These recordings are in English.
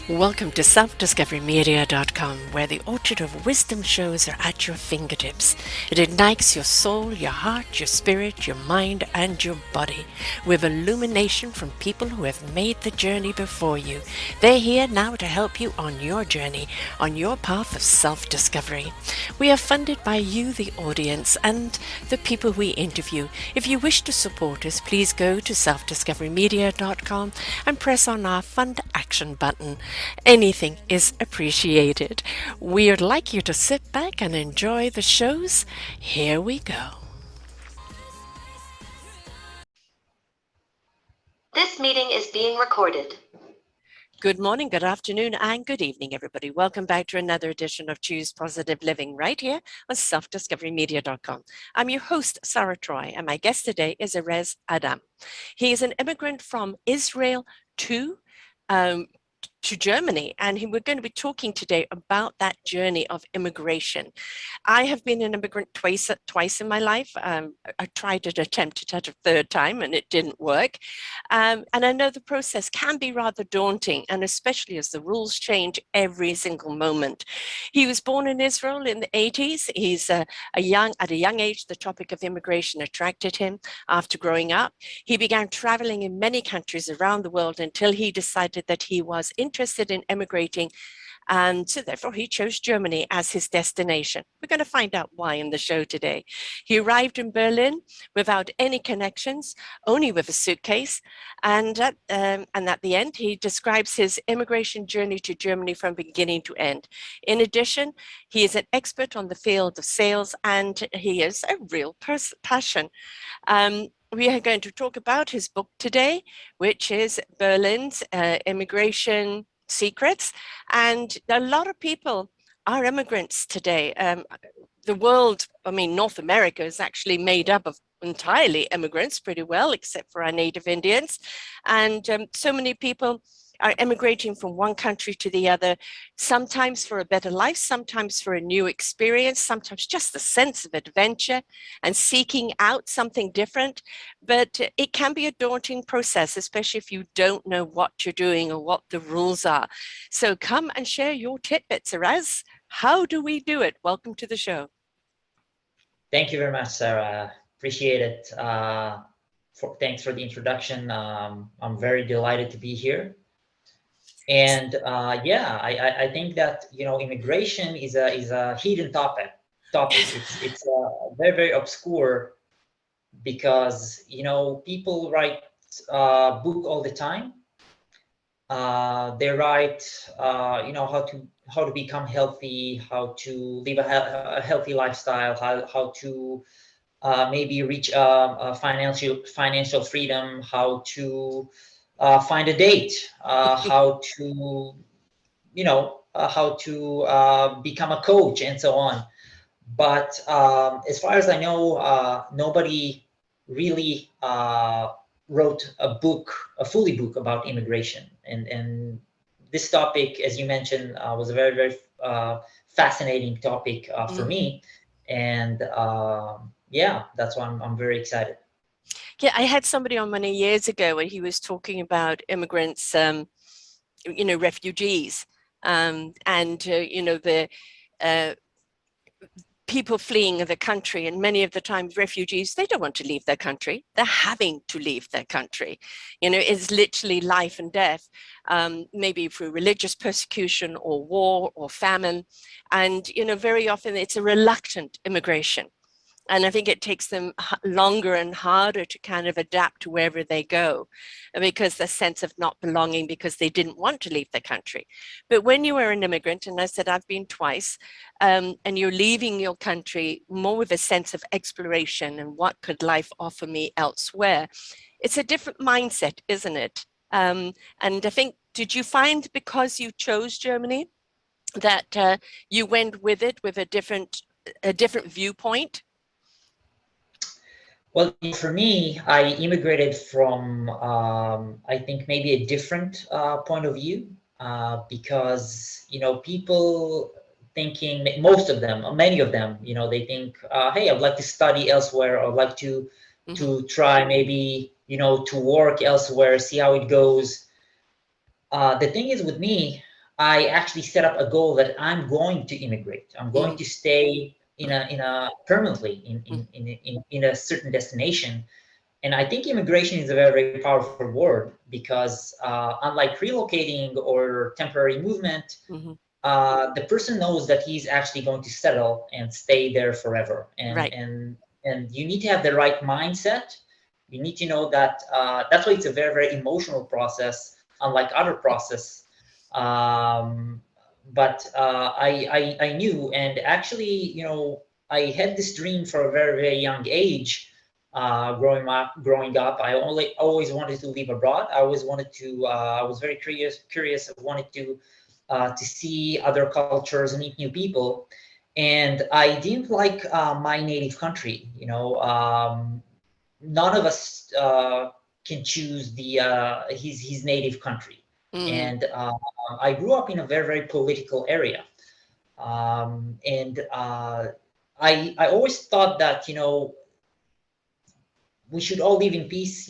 Welcome to selfdiscoverymedia.com, where the orchard of wisdom shows are at your fingertips. It ignites your soul, your heart, your spirit, your mind, and your body with illumination from people who have made the journey before you. They're here now to help you on your journey, on your path of self-discovery. We are funded by you, the audience, and the people we interview. If you wish to support us, please go to selfdiscoverymedia.com and press on our Fund Action button. Anything is appreciated. We'd like you to sit back and enjoy the shows. Here we go. This meeting is being recorded. Good morning, good afternoon, and good evening, everybody. Welcome back to another edition of Choose Positive Living right here on selfdiscoverymedia.com. I'm your host, Sarah Troy, and my guest today is Erez Agam. He is an immigrant from Israel to Germany, and we're going to be talking today about that journey of immigration. I have been an immigrant twice in my life. I tried it, attempted it a third time, and it didn't work. And I know the process can be rather daunting, and especially as the rules change every single moment. He was born in Israel in the 80s. He's at a young age, the topic of immigration attracted him. After growing up, he began traveling in many countries around the world until he decided that he was interested in immigrating, and so therefore he chose Germany as his destination. We're going to find out why in the show today. He arrived in Berlin without any connections, only with a suitcase, and at the end he describes his immigration journey to Germany from beginning to end. In addition, he is an expert on the field of sales, and he is a real passion. We are going to talk about his book today, which is Berlin's Immigration Secrets. And a lot of people are immigrants today. The world, North America is actually made up of entirely immigrants pretty well, except for our native Indians. And so many people are immigrating from one country to the other, sometimes for a better life, sometimes for a new experience, sometimes just a sense of adventure and seeking out something different. But it can be a daunting process, especially if you don't know what you're doing or what the rules are. So come and share your tidbits, Erez. How do we do it? Welcome to the show. Thank you very much, Sarah. Appreciate it. Thanks for the introduction. I'm very delighted to be here. And I think that immigration is a hidden topic. It's very, very obscure because people write book all the time. They write how to become healthy, how to live a healthy lifestyle, how to maybe reach financial freedom, how to find a date, how to become a coach, and so on. But as far as I know, nobody really wrote a fully book about immigration. And this topic, as you mentioned, was a very, very fascinating topic for me. And that's why I'm very excited. Yeah, I had somebody on many years ago and he was talking about immigrants, refugees, the people fleeing the country, and many of the times refugees, they don't want to leave their country. They're having to leave their country. It's literally life and death, maybe through religious persecution or war or famine. And, very often it's a reluctant immigration. And I think it takes them longer and harder to kind of adapt to wherever they go, because the sense of not belonging, because they didn't want to leave the country. But when you are an immigrant, and I said I've been twice, and you're leaving your country more with a sense of exploration and what could life offer me elsewhere, it's a different mindset, isn't it? And I think, did you find because you chose Germany that you went with it with a different viewpoint? Well, for me, I immigrated from, I think, maybe a different point of view, because, people thinking, most of them, many of them, they think, hey, I'd like to study elsewhere, or I'd like to try maybe, to work elsewhere, see how it goes. The thing is with me, I actually set up a goal that I'm going to immigrate. I'm going to stay in a permanently in a certain destination. And I think immigration is a very, very powerful word because unlike relocating or temporary movement, the person knows that he's actually going to settle and stay there forever. Right. And you need to have the right mindset. You need to know that that's why it's a very, very emotional process, unlike other process. Um, but I knew, and actually, I had this dream for a very, very young age. Growing up, I always wanted to live abroad. I always wanted to. I was very curious. I wanted to see other cultures, meet new people, and I didn't like my native country. None of us can choose his native country, and I grew up in a very, very political area, and I always thought that we should all live in peace.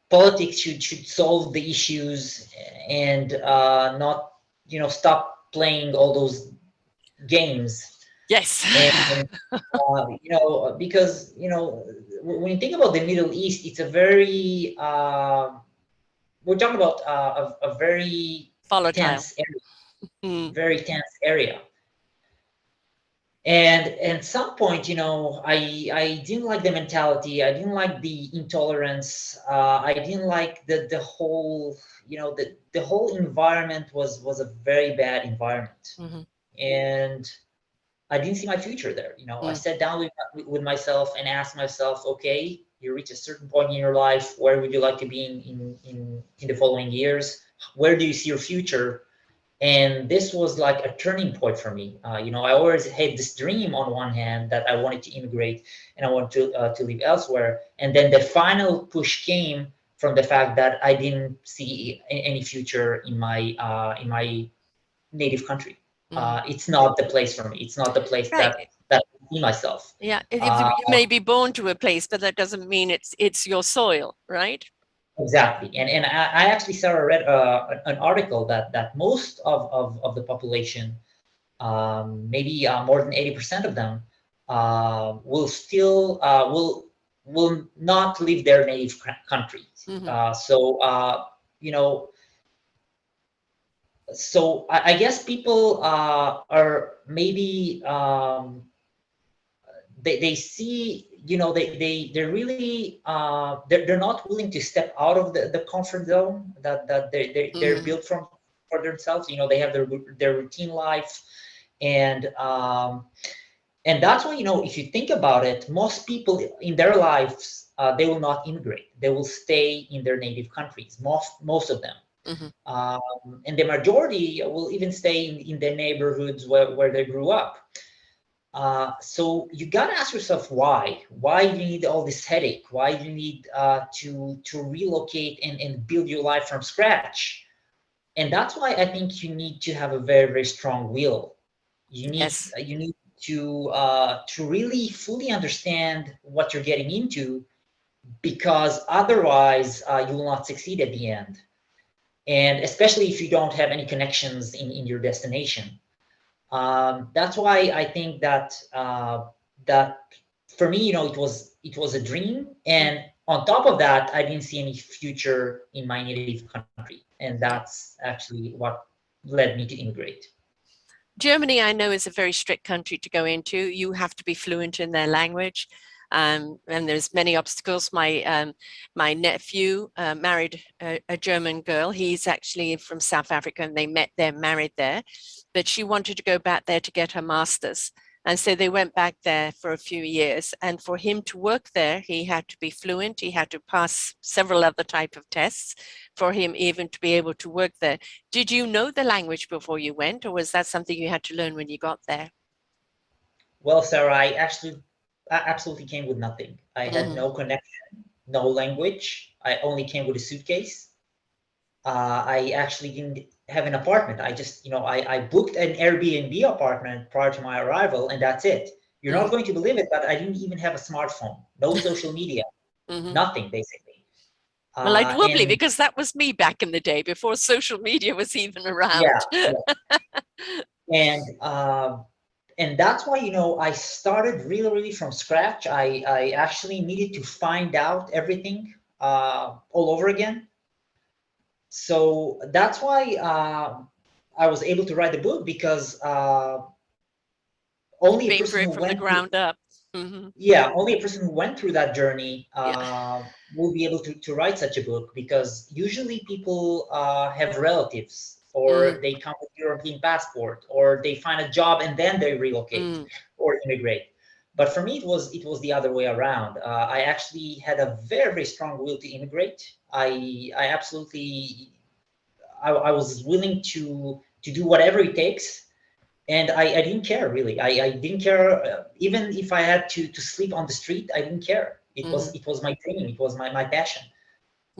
Politics should solve the issues and not stop playing all those games. Yes. And because when you think about the Middle East, it's a very we're talking about a very Volatile. tense area, very tense area. And at some point, I didn't like the mentality. I didn't like the intolerance. I didn't like the whole, the whole environment was a very bad environment. And I didn't see my future there. I sat down with myself and asked myself, okay, you reach a certain point in your life. Where would you like to be in the following years? Where do you see your future? And this was like a turning point for me. I always had this dream on one hand that I wanted to immigrate and I wanted to live elsewhere. And then the final push came from the fact that I didn't see any future in my native country. It's not the place for me. It's not the place Right. that I see myself. Yeah, you may be born to a place, but that doesn't mean it's your soil, right? Exactly, and I actually read an article that most of the population, maybe more than 80% of them, will still will not leave their native country. So I guess people are maybe they see they're really they're not willing to step out of the comfort zone that they're built for themselves. They have their routine life, and that's why if you think about it, most people in their lives they will not immigrate. They will stay in their native countries. Most of them. And the majority will even stay in the neighborhoods where they grew up. So you got to ask yourself why. Why do you need all this headache? Why do you need to relocate and build your life from scratch? And that's why I think you need to have a very, very strong will. You need to really fully understand what you're getting into, because otherwise you will not succeed at the end. And especially if you don't have any connections in your destination. That's why I think that that for me, it was a dream, and on top of that, I didn't see any future in my native country, and that's actually what led me to immigrate. Germany, I know, is a very strict country to go into. You have to be fluent in their language. And there's many obstacles. My nephew married a German girl. He's actually from South Africa, and they met there, married there. But she wanted to go back there to get her master's. And so they went back there for a few years. And for him to work there, he had to be fluent. He had to pass several other type of tests for him even to be able to work there. Did you know the language before you went, or was that something you had to learn when you got there? Well, Sarah, I absolutely came with nothing. I had no connection, no language. I only came with a suitcase. I actually didn't have an apartment. I just, I booked an Airbnb apartment prior to my arrival, and that's it. You're not going to believe it, but I didn't even have a smartphone, no social media, nothing basically. Well, I'd wobbly And because that was me back in the day before social media was even around. yeah, and that's why, I started really, really from scratch. I actually needed to find out everything all over again. So that's why I was able to write the book, because only a Being person through who it from the went through, ground up. Hmm. yeah, only a person who went through that journey Yeah. will be able to write such a book, because usually people have relatives, or Mm, they come with European passport, or they find a job and then they relocate mm, or immigrate. But for me, it was the other way around. I actually had a very, very strong will to immigrate. I absolutely, I was willing to do whatever it takes, and I didn't care really. I didn't care, even if I had to sleep on the street. I didn't care. It was mhm. it was my dream. It was my passion.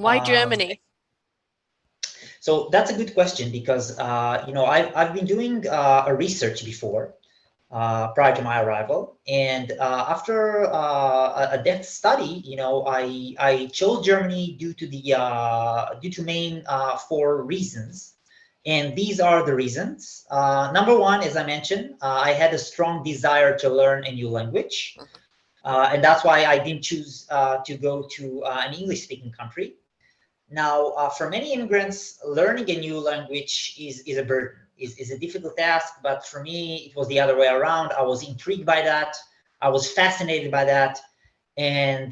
Why Um, Germany? so that's a good question, because I've been doing a research before, prior to my arrival, and after a depth study, I chose Germany due to main four reasons. And these are the reasons. Number one, as I mentioned, I had a strong desire to learn a new language. Mhm. And that's why I didn't choose to go to an English-speaking country. Now, for many immigrants, learning a new language is a burden, is a difficult task. But for me, it was the other way around. I was intrigued by that. I was fascinated by that. And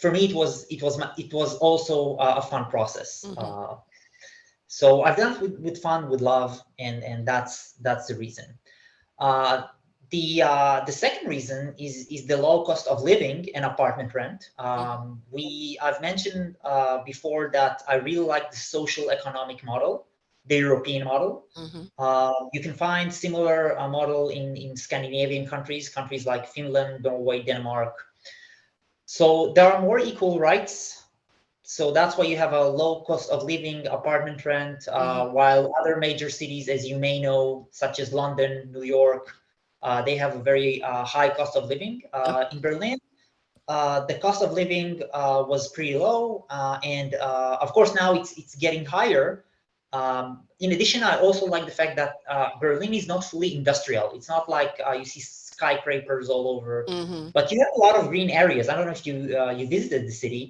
for me, it was also a fun process. Mhm. So I've done it with fun, with love, and that's the reason. Uh, the second reason is the low cost of living and apartment rent. Mhm. I've mentioned before that I really like the social economic model, the European model. Mhm. You can find similar model in Scandinavian countries like Finland, Norway, Denmark. So there are more equal rights. So that's why you have a low cost of living, apartment rent, Mhm. while other major cities, as you may know, such as London, New York, they have a very high cost of living. Oh, In Berlin, the cost of living was pretty low, and of course now it's getting higher. In addition, I also like the fact that Berlin is not fully industrial. It's not like you see skyscrapers all over, mhm. but you have a lot of green areas. I don't know if you visited the city.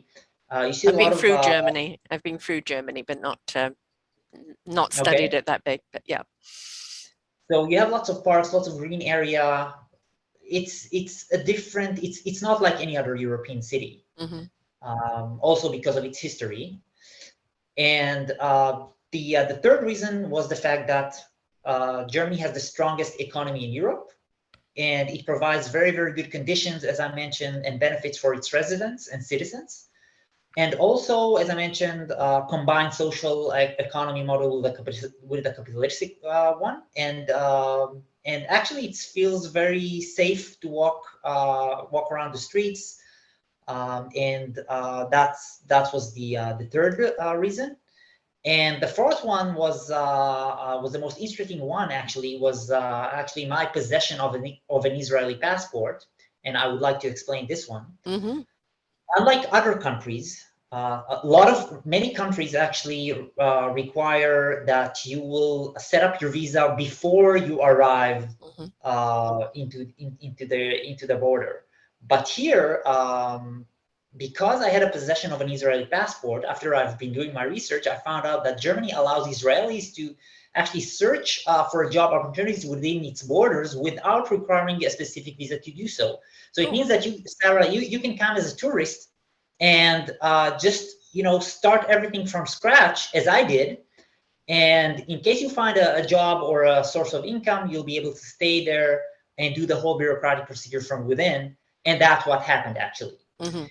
You see a I've lot been of through Germany. I've been through Germany, but not studied okay. it that big. But yeah. So you have lots of parks, lots of green area. It's a different. It's not like any other European city. Mhm. Also because of its history. And the third reason was the fact that Germany has the strongest economy in Europe, and it provides very, very good conditions, as I mentioned, and benefits for its residents and citizens. And also, as I mentioned, combined social economy model with a capitalistic one, and actually it feels very safe to walk around the streets, and that was the third reason. And the fourth one was the most interesting one. Actually, was actually my possession of an Israeli passport, and I would like to explain this one. Mhm. Unlike other countries, many countries actually require that you will set up your visa before you arrive Mhm. into the border. But here, because I had a possession of an Israeli passport, after I've been doing my research, I found out that Germany allows Israelis to actually search for job opportunities within its borders without requiring a specific visa to do so. So it Oh. means that you, Sarah, you can come as a tourist and just start everything from scratch, as I did. And in case you find a job or a source of income, you'll be able to stay there and do the whole bureaucratic procedure from within. And that's what happened actually. Mhm.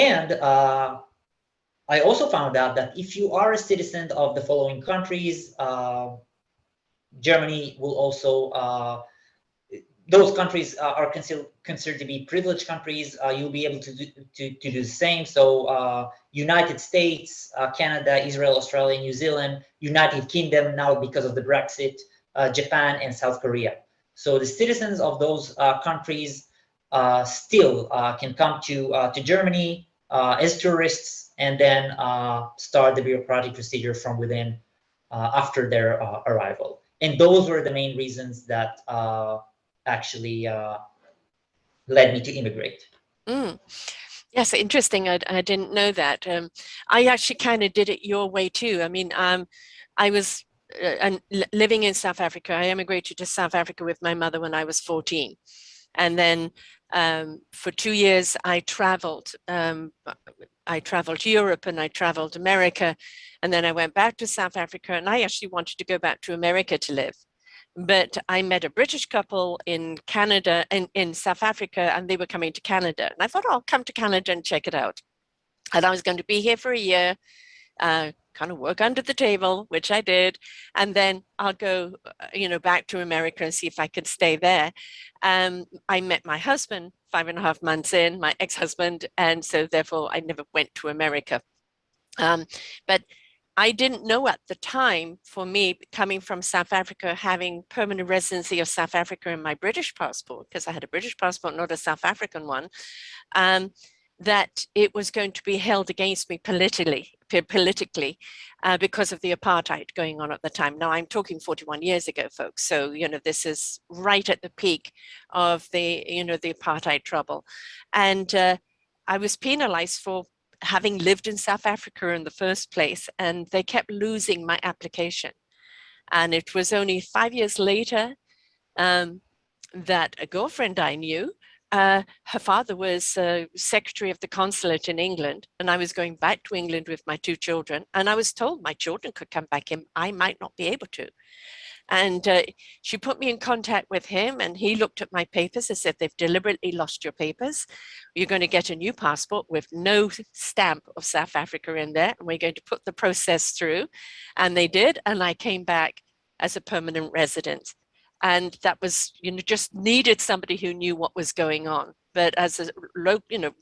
And I also found out that if you are a citizen of the following countries, Germany will also those countries are considered to be privileged countries. You'll be able to do the same. So United States, Canada, Israel, Australia, New Zealand, United Kingdom, now because of the Brexit, Japan, and South Korea. So the citizens of those countries still can come to Germany as tourists and then start the bureaucratic procedure from within after their arrival. And those were the main reasons that actually led me to immigrate. Mm. Yes, interesting. I didn't know that. I actually kind of did it your way too. I mean, I was living in South Africa. I immigrated to South Africa with my mother when I was 14. And then for 2 years, I traveled. I traveled Europe and I traveled America. And then I went back to South Africa, and I actually wanted to go back to America to live. But I met a British couple in Canada and in South Africa, and they were coming to Canada. And I thought, I'll come to Canada and check it out. And I was going to be here for a year, kind of work under the table, which I did. And then I'll go, back to America and see if I could stay there. I met my husband 5.5 months in, my ex-husband. And so therefore I never went to America. But I didn't know at the time, for me, coming from South Africa, having permanent residency of South Africa in my British passport, because I had a British passport, not a South African one, that it was going to be held against me politically, because of the apartheid going on at the time. Now, I'm talking 41 years ago, folks. So, this is right at the peak of the apartheid trouble. And I was penalized for having lived in South Africa in the first place, and they kept losing my application. And it was only 5 years later that a girlfriend I knew, her father was secretary of the consulate in England, and I was going back to England with my 2 children, and I was told my children could come back in. I might not be able to. And she put me in contact with him, and he looked at my papers and said, they've deliberately lost your papers. You're going to get a new passport with no stamp of South Africa in there, and we're going to put the process through. And they did, and I came back as a permanent resident. And that was, just needed somebody who knew what was going on. But as a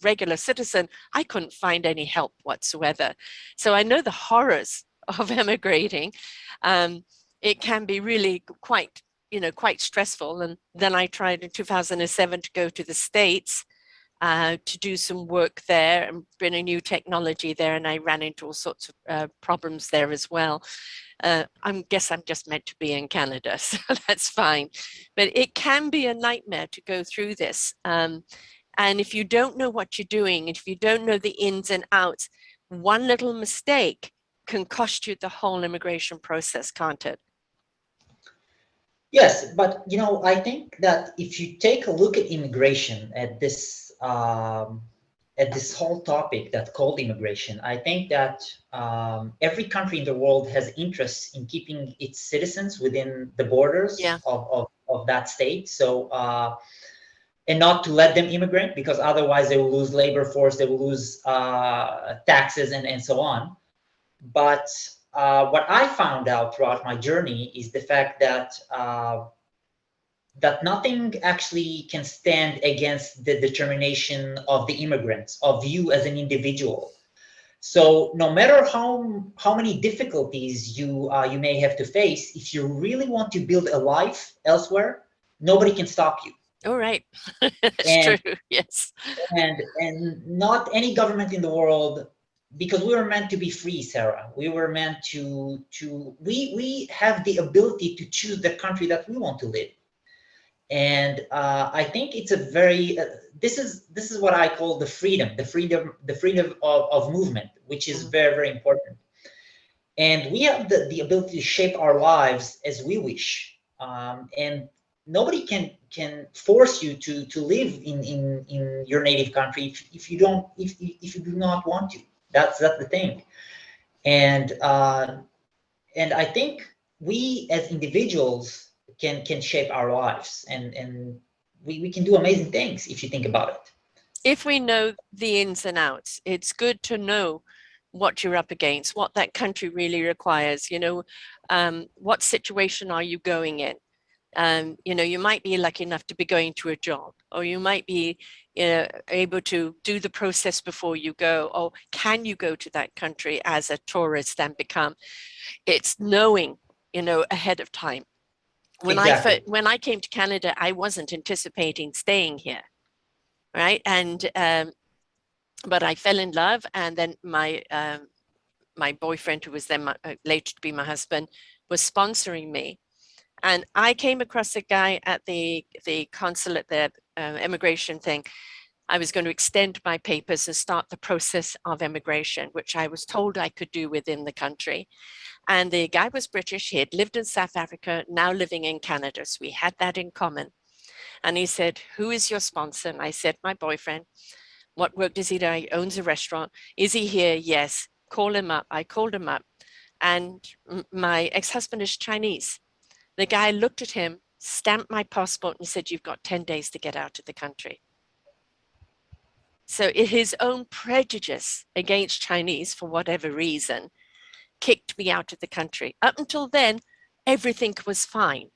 regular citizen, I couldn't find any help whatsoever. So I know the horrors of emigrating. It can be really quite stressful. And then I tried in 2007 to go to the States to do some work there and bring a new technology there. And I ran into all sorts of problems there as well. I guess I'm just meant to be in Canada, so that's fine. But it can be a nightmare to go through this. And if you don't know what you're doing, if you don't know the ins and outs, one little mistake can cost you the whole immigration process, can't it? Yes, but I think that if you take a look at immigration, at this whole topic that's called immigration, I think that every country in the world has interests in keeping its citizens within the borders of that state. So and not to let them immigrate, because otherwise they will lose labor force, they will lose taxes and so on. But what I found out throughout my journey is the fact that that nothing actually can stand against the determination of the immigrants, of you as an individual. So no matter how many difficulties you may have to face, if you really want to build a life elsewhere, nobody can stop you. All right. That's true. Yes. And not any government in the world, because we were meant to be free, Sarah. We were meant to we have the ability to choose the country that we want to live. And I think it's a very this is what I call the freedom of movement, which is very, very important. And we have the ability to shape our lives as we wish. And nobody can force you to live in your native country if you do not want to. That's the thing. And I think we as individuals can shape our lives, and we can do amazing things if you think about it. If we know the ins and outs, it's good to know what you're up against, what that country really requires. What situation are you going in? You might be lucky enough to be going to a job, or you might be able to do the process before you go, or can you go to that country as a tourist and become? It's knowing, ahead of time. When Exactly. I came to Canada, I wasn't anticipating staying here. right? And but I fell in love, and then my boyfriend, who was then later to be my husband, was sponsoring me. And I came across a guy at the consulate there, immigration thing. I was going to extend my papers and start the process of immigration, which I was told I could do within the country. And the guy was British. He had lived in South Africa, now living in Canada. So we had that in common. And he said, "Who is your sponsor?" And I said, "My boyfriend." "What work does he do?" "He owns a restaurant." "Is he here?" "Yes." "Call him up." I called him up. And my ex-husband is Chinese. The guy looked at him, stamped my passport, and said, "You've got 10 days to get out of the country." So his own prejudice against Chinese, for whatever reason, kicked me out of the country. Up until then, everything was fine.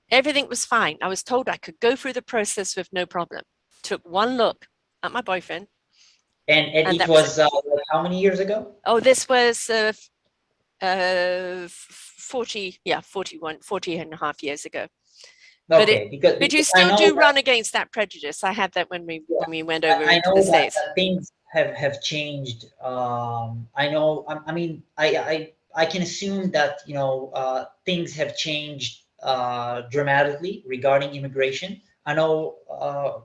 Everything was fine. I was told I could go through the process with no problem. Took one look at my boyfriend. And And it that was like how many years ago? Oh, this was 40, yeah, 41, 40 and a half years ago. Okay, But you because I still know do that, run against that prejudice. I had that when we went over I into know the that, States. things have changed. I know. I mean, I can assume that things have changed dramatically regarding immigration. I know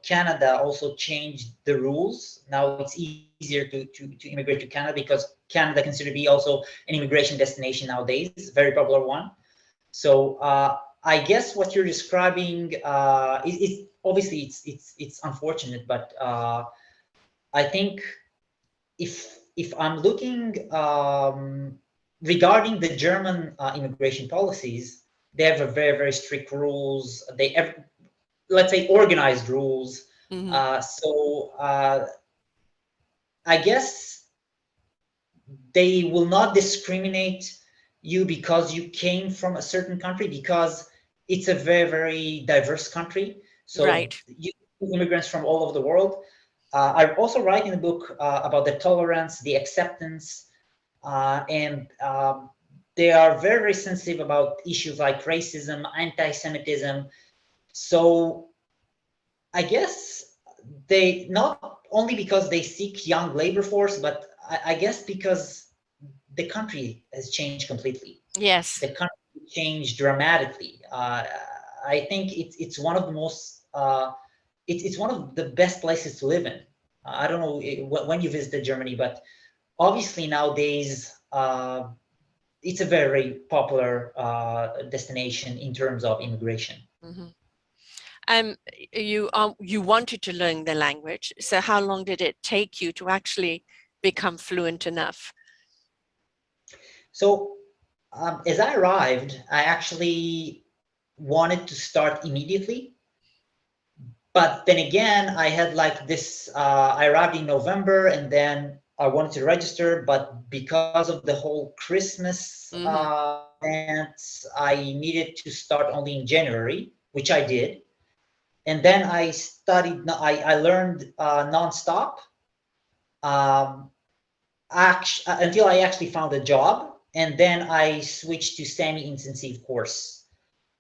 Canada also changed the rules. Now it's easier to immigrate to Canada because Canada considered to be also an immigration destination nowadays, very popular one. So I guess what you're describing is obviously it's unfortunate, but I think if I'm looking regarding the German immigration policies, they have a very strict rules. They have, let's say, organized rules. Mm-hmm. So I guess they will not discriminate you because you came from a certain country, because it's a very diverse country. So Right. you immigrants from all over the world. I also write in the book about the tolerance, the acceptance, and they are very sensitive about issues like racism, anti-Semitism. So I guess they, not only because they seek young labor force, but I guess because the country has changed completely. Yes. The country changed dramatically. I think it's one of the most it's one of the best places to live in. I don't know when you visited Germany, but obviously nowadays it's a very popular destination in terms of immigration. Mm-hmm. You wanted to learn the language. So how long did it take you to actually become fluent enough? So as I arrived, I actually wanted to start immediately. But then again, I had like this, I arrived in November and then I wanted to register, but because of the whole Christmas Mm-hmm. event, I needed to start only in January, which I did. And then I studied, I learned nonstop until I actually found a job. And then I switched to semi-intensive course.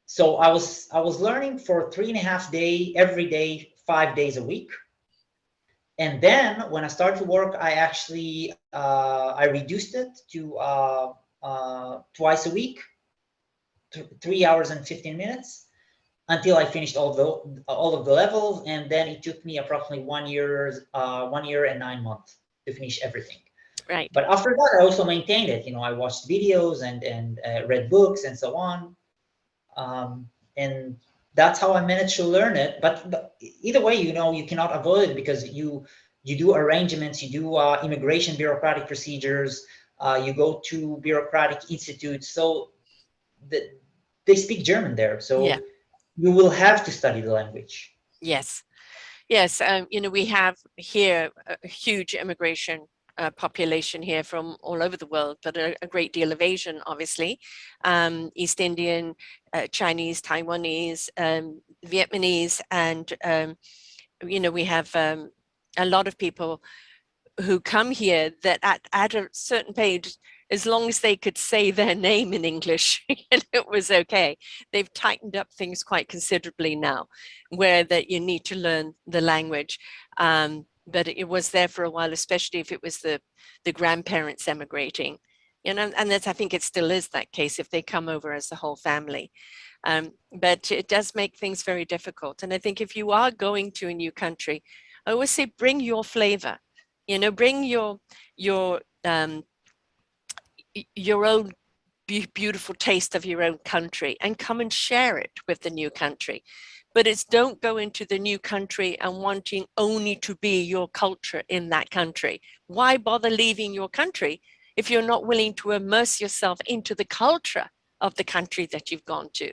So I was learning for 3.5 days every day, 5 days a week. And then when I started to work, I actually I reduced it to twice a week, 3 hours and 15 minutes, until I finished all of the levels. And then it took me approximately 1 year and 9 months to finish everything. Right. But after that, I also maintained it. I watched videos and read books and so on. And that's how I managed to learn it. But either way, you cannot avoid it because you do arrangements, you do immigration bureaucratic procedures, you go to bureaucratic institutes. So the, they speak German there, Yeah. so you will have to study the language. Yes. Yes. We have here a huge immigration population here from all over the world, but a great deal of Asian, obviously, East Indian, Chinese, Taiwanese, Vietnamese, and we have a lot of people who come here that at a certain age as long as they could say their name in English, and it was okay. They've tightened up things quite considerably now, where that you need to learn the language. But it was there for a while, especially if it was the grandparents emigrating, and that's, I think it still is that case if they come over as a whole family. But it does make things very difficult. And I think if you are going to a new country, I always say bring your flavor, bring your own beautiful taste of your own country and come and share it with the new country. But it's don't go into the new country and wanting only to be your culture in that country. Why bother leaving your country if you're not willing to immerse yourself into the culture of the country that you've gone to?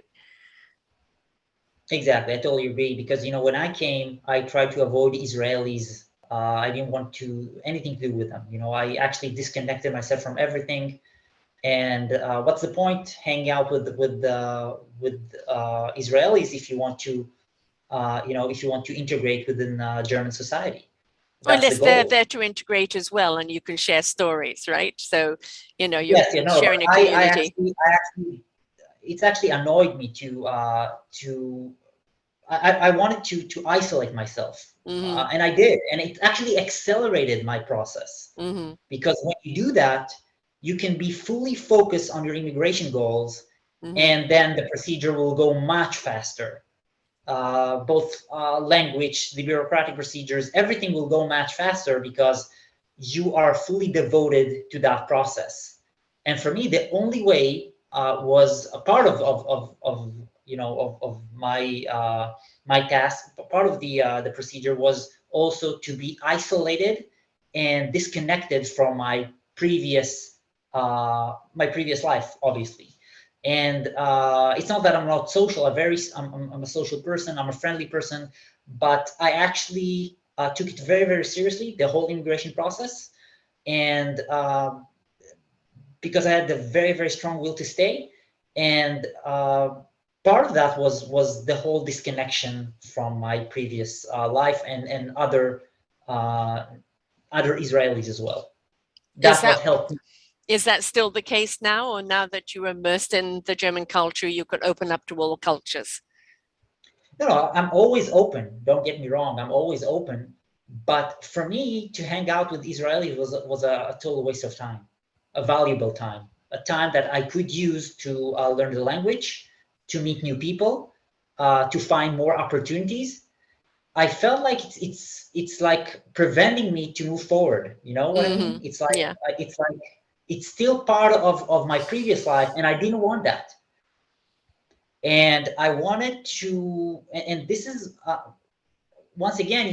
Exactly, I totally agree, because when I came, I tried to avoid Israelis. I didn't want to anything to do with them. I actually disconnected myself from everything. And what's the point hanging out with Israelis if you want to integrate within German society? That's Unless the they're goal. there to integrate as well, and you can share stories, right? So, you're Yes, sharing a I community. actually, it's actually annoyed me I wanted to isolate myself, Mm-hmm. and I did, and it actually accelerated my process, Mm-hmm. because when you do that, you can be fully focused on your immigration goals, Mm-hmm. and then the procedure will go much faster. Both language, the bureaucratic procedures, everything will go much faster because you are fully devoted to that process. And for me, the only way was a part of my task. Part of the procedure was also to be isolated and disconnected from my previous life, obviously. And it's not that I'm not social. I'm a social person. I'm a friendly person, but I actually took it very, very seriously, the whole immigration process. And because I had the very, very strong will to stay, and part of that was the whole disconnection from my previous life and uh, other Israelis as well. Is That's what that helped me. is that still the case now, or now that you're immersed in the German culture, you could open up to all cultures? No, I'm always open. Don't get me wrong. I'm always open. But for me, to hang out with Israelis was a total waste of time, a valuable time, a time that I could use to learn the language, to meet new people, to find more opportunities. I felt like it's like preventing me to move forward. You know what I mean? Mm-hmm. Yeah. It's like it's still part of my previous life, and I didn't want that. And I wanted to, and this is once again,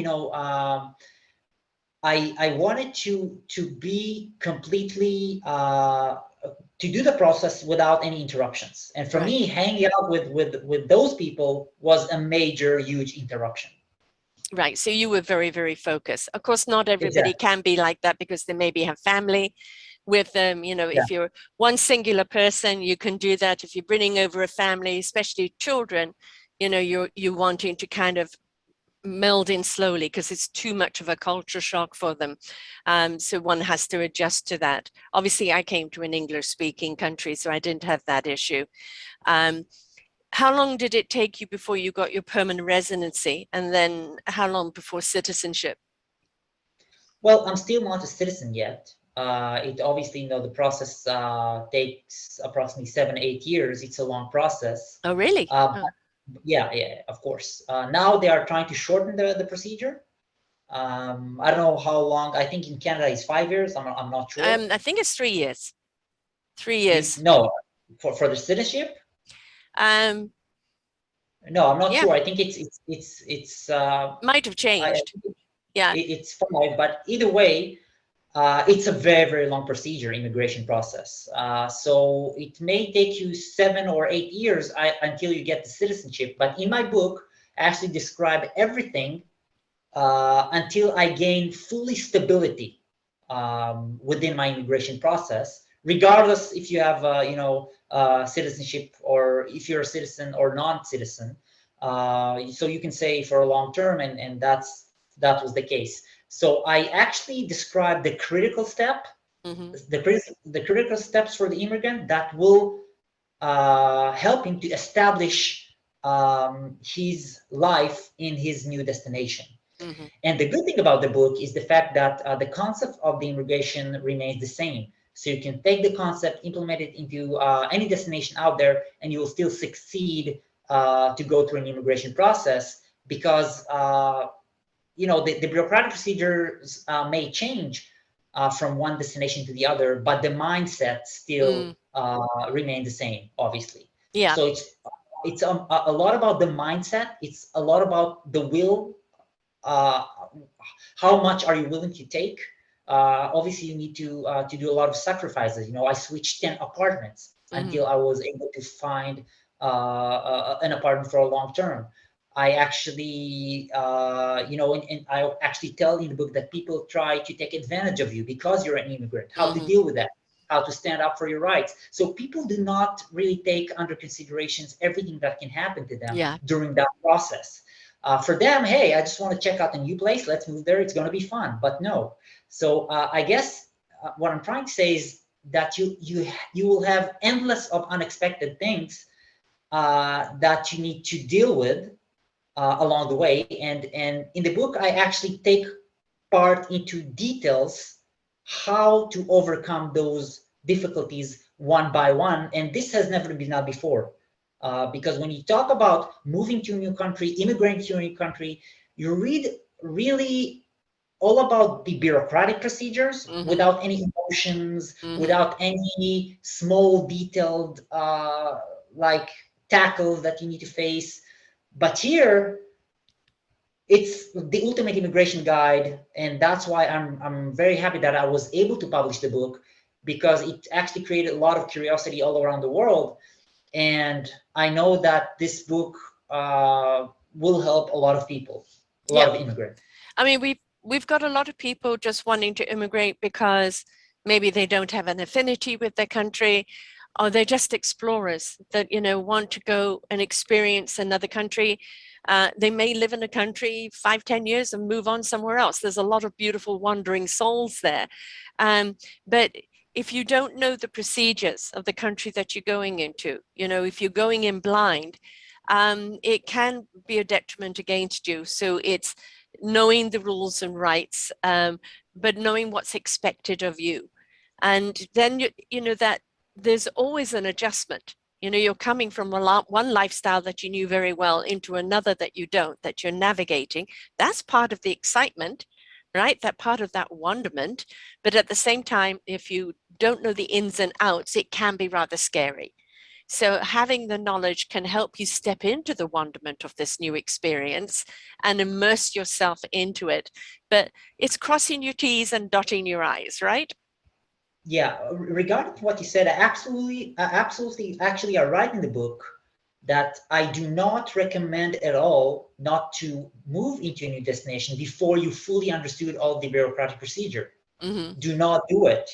I wanted to be completely to do the process without any interruptions. And for Right. me, hanging out with those people was a major, huge interruption. Right. So you were very, very focused. Of course, not everybody Exactly. can be like that because they maybe have family with them. Yeah. If you're one singular person, you can do that. If you're bringing over a family, especially children, you're wanting to kind of meld in slowly because it's too much of a culture shock for them. So one has to adjust to that. Obviously, I came to an English speaking country, so I didn't have that issue. Um, how long did it take you before you got your permanent residency? And then how long before citizenship? Well, I'm still not a citizen yet. It obviously, the process takes approximately 7, 8 years. It's a long process. Oh, really? Uh, Oh. yeah, yeah, of course. Now they are trying to shorten the procedure. I don't know how long. I think in Canada it's 5 years. I'm not sure. I think it's 3 years. 3 years. No, for the citizenship. Um, No, I'm not yeah, sure. I think it's might have changed. Yeah. it's 5. But either way, it's a very, very long procedure, immigration process. So it may take you 7 or 8 years until you get the citizenship. But in my book, I actually describe everything until I gain fully stability within my immigration process, regardless if you have, citizenship, or if you're a citizen or non-citizen. So you can say for a long term, and that was the case. So I actually described the critical step Mm-hmm. the critical steps for the immigrant that will help him to establish his life in his new destination. Mm-hmm. And the good thing about the book is the fact that the concept of the immigration remains the same. So you can take the concept, implement it into any destination out there, and you will still succeed to go through an immigration process because the bureaucratic procedures may change from one destination to the other, but the mindset still remain the same, obviously. Yeah. So it's a lot about the mindset. It's a lot about the will. Uh, how much are you willing to take? Obviously, you need to do a lot of sacrifices. I switched 10 apartments until I was able to find an apartment for a long term. I actually, and I actually tell in the book that people try to take advantage of you because you're an immigrant, how to deal with that, how to stand up for your rights. So people do not really take under considerations everything that can happen to them during that process. For them, hey, I just want to check out a new place. Let's move there. It's going to be fun. But no. So I guess what I'm trying to say is that you will have endless of unexpected things that you need to deal with along the way. And in the book, I actually take part into details how to overcome those difficulties one by one. And this has never been done before. Because when you talk about moving to a new country, immigrating to a new country, you read really all about the bureaucratic procedures without any emotions, without any small detailed like tackles that you need to face. But here, it's the ultimate immigration guide, and that's why I'm very happy that I was able to publish the book, because it actually created a lot of curiosity all around the world. And I know that this book will help a lot of people, a lot of immigrants. I mean, we've got a lot of people just wanting to immigrate because maybe they don't have an affinity with their country, or they're just explorers that want to go and experience another country. They may live in a country 5-10 years and move on somewhere else. There's a lot of beautiful wandering souls there, but if you don't know the procedures of the country that you're going into, if you're going in blind, it can be a detriment against you. So it's knowing the rules and rights, but knowing what's expected of you. And then, that there's always an adjustment. You're coming from one lifestyle that you knew very well into another that you don't, that you're navigating. That's part of the excitement, right? That part of that wonderment. But at the same time, if you don't know the ins and outs, it can be rather scary. So having the knowledge can help you step into the wonderment of this new experience and immerse yourself into it. But it's crossing your T's and dotting your I's, right? Yeah, regarding what you said, I absolutely, actually, I write in the book that I do not recommend at all not to move into a new destination before you fully understood all the bureaucratic procedure. Do not do it.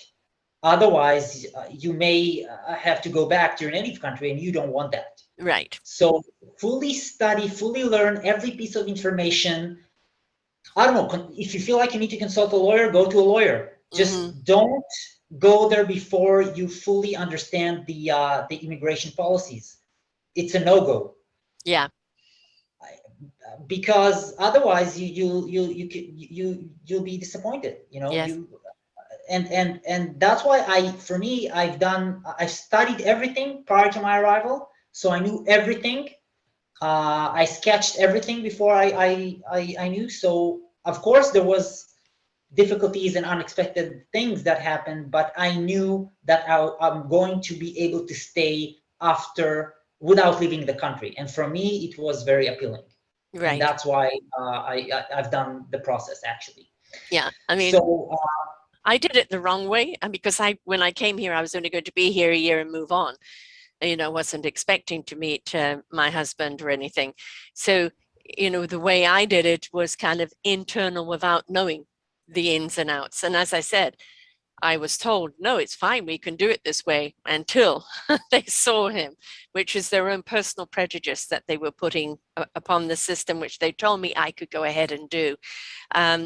Otherwise, you may have to go back to your native country, and you don't want that. Right. So fully study, fully learn every piece of information. I don't know, if you feel like you need to consult a lawyer, go to a lawyer. Just don't go there before you fully understand the immigration policies. It's a no-go. Yeah. Because otherwise you'll be disappointed. Yes. And that's why I've studied everything prior to my arrival, so I knew everything. I sketched everything before I knew. So of course there was difficulties and unexpected things that happened, but I knew that I'm going to be able to stay after without leaving the country. And for me, it was very appealing. Right. And that's why I've done the process actually. Yeah. I mean, so I did it the wrong way. And because when I came here, I was only going to be here a year and move on. Wasn't expecting to meet my husband or anything. So, the way I did it was kind of internal without knowing the ins and outs. And as I said, I was told, no, it's fine, we can do it this way, until they saw him, which is their own personal prejudice that they were putting upon the system, which they told me I could go ahead and do,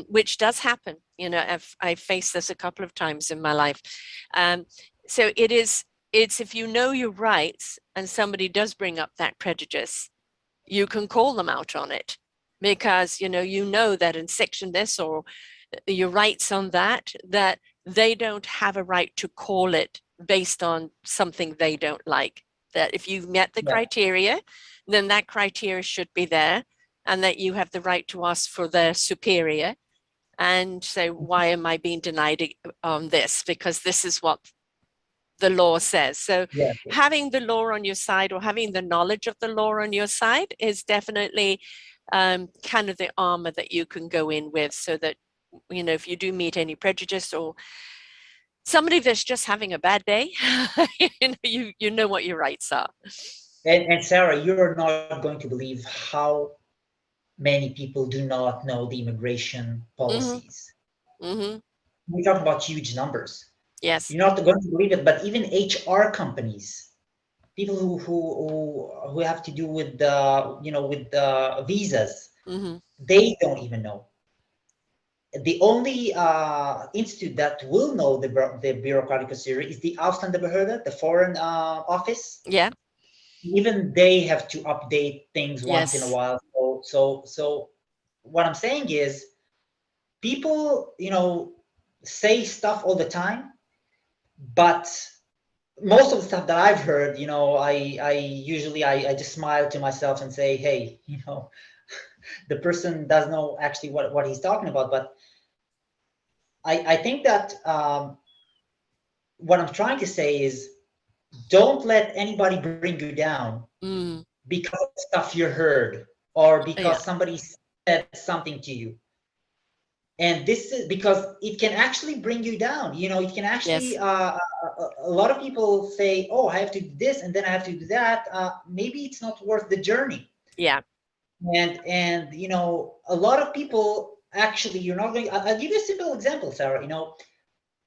which does happen. You know, I've faced this a couple of times in my life. So it's if you know your rights and somebody does bring up that prejudice, you can call them out on it, because you know that in section this or your rights on that they don't have a right to call it based on something they don't like. That if you've met the criteria, then that criteria should be there, and that you have the right to ask for their superior and say, why am I being denied on this? Because this is what the law says. So having the law on your side, or having the knowledge of the law on your side, is definitely kind of the armor that you can go in with, so that if you do meet any prejudice or somebody that's just having a bad day, you know what your rights are. And Sarah, you're not going to believe how many people do not know the immigration policies. Mm-hmm. We talk about huge numbers. Yes. You're not going to believe it, but even HR companies, people who have to do with the visas, they don't even know. The only institute that will know the bureaucratic procedure is the Ausländerbehörde, the foreign office. Yeah. Even they have to update things once in a while. So what I'm saying is, people, say stuff all the time, but most of the stuff that I've heard, I usually I just smile to myself and say, hey, the person doesn't know actually what he's talking about. But I think that what I'm trying to say is, don't let anybody bring you down because of stuff you heard, or because somebody said something to you. And this is because it can actually bring you down. It can actually, a lot of people say, oh, I have to do this and then I have to do that. Maybe it's not worth the journey. Yeah. And a lot of people, actually, you're not going, I'll give you a simple example, Sarah.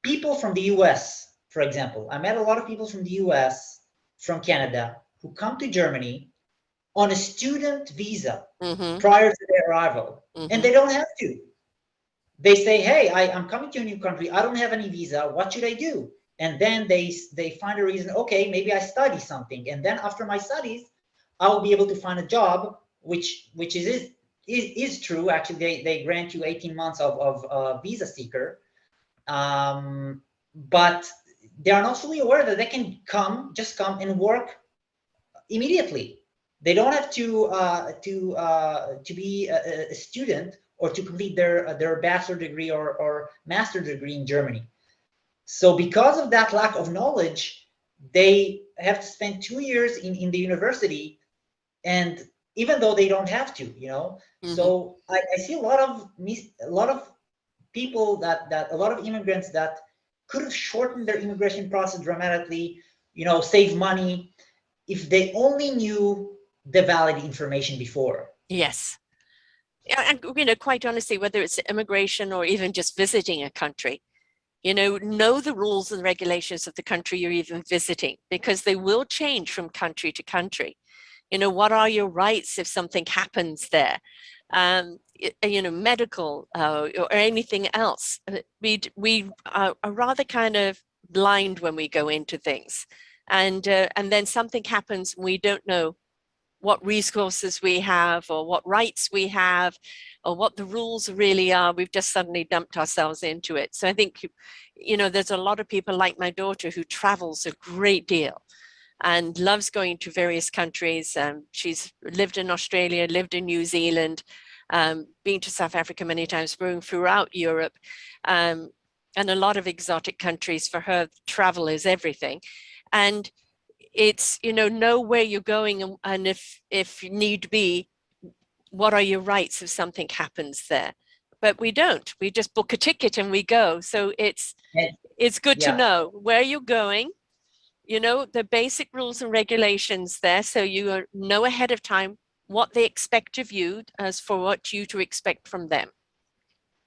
People from the US, for example, I met a lot of people from the US, from Canada, who come to Germany on a student visa prior to their arrival. And they don't have to. They say, hey, I'm coming to a new country. I don't have any visa. What should I do? And then they find a reason. Okay, maybe I study something. And then after my studies, I'll be able to find a job, which is true. Actually, they grant you 18 months of visa seeker. But they are not fully aware that they can just come and work immediately. They don't have to be a student or to complete their bachelor degree or master degree in Germany. So because of that lack of knowledge, they have to spend 2 years in the university, and even though they don't have to, So I see a lot of people that a lot of immigrants that could have shortened their immigration process dramatically, save money, if they only knew the valid information before. Yes. And quite honestly, whether it's immigration or even just visiting a country, know the rules and regulations of the country you're even visiting, because they will change from country to country. What are your rights if something happens there? Medical or anything else. We are rather kind of blind when we go into things, and then something happens and we don't know what resources we have or what rights we have or what the rules really are. We've just suddenly dumped ourselves into it. So I think, there's a lot of people like my daughter who travels a great deal and loves going to various countries. She's lived in Australia, lived in New Zealand, been to South Africa many times, going throughout Europe, and a lot of exotic countries. For her, travel is everything. And it's, know where you're going, and if need be, what are your rights if something happens there. But we don't. We just book a ticket and we go. So it's good to know where you're going, the basic rules and regulations there, so you know ahead of time what they expect of you as for what you to expect from them.